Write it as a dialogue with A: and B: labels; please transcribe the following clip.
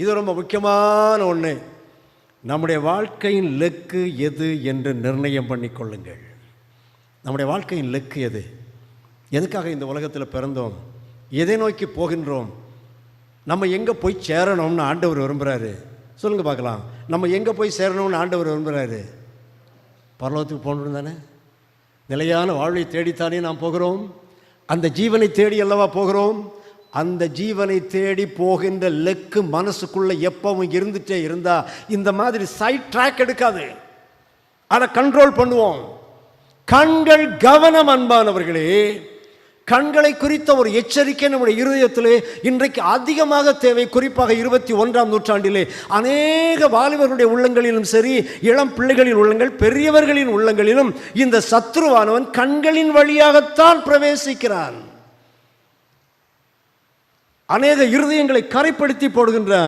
A: இது ரொம்ப முக்கியமான ஒன்று. நம்முடைய வாழ்க்கையின் லெக்கு எது என்று நிர்ணயம் பண்ணிக்கொள்ளுங்கள். நம்முடைய வாழ்க்கையின் லெக்கு எது? எதுக்காக இந்த உலகத்தில் பிறந்தோம்? எதை நோக்கி போகின்றோம்? நம்ம எங்கே போய் சேரணும்னு ஆண்டவர் விரும்புகிறாரு? சொல்லுங்கள் பார்க்கலாம். நம்ம எங்கே போய் சேரணும்னு ஆண்டவர் விரும்புகிறாரு? பரலோகத்துக்கு போகணும் தானே? நிலையான வாழ்வை தேடித்தானே நாம் போகிறோம். அந்த ஜீவனை தேடி அல்லவா போகிறோம். அந்த ஜீவனை தேடி போகின்ற லெக்கு மனசுக்குள்ளே எப்பவும் இருந்துகிட்டே இருந்தால் இந்த மாதிரி சைட் ட்ராக் எடுக்காது. அதை கண்ட்ரோல் பண்ணுவோம். கண்கள் கவனம். அன்பானவர்களே, கண்களை குறித்த ஒரு எச்சரிக்கை நம்முடைய இருதயத்திலே இன்றைக்கு அதிகமாக தேவை. குறிப்பாக 21ஆம் நூற்றாண்டிலே அநேக வாலிபர்களுடைய உள்ளங்களிலும் சரி, இளம் பிள்ளைகளின் உள்ளங்கள், பெரியவர்களின் உள்ளங்களிலும் இந்த சத்துருவானவன் கண்களின் வழியாகத்தான் பிரவேசிக்கிறான். அநேக இருதயங்களை கரைப்படுத்தி போடுகின்றான்.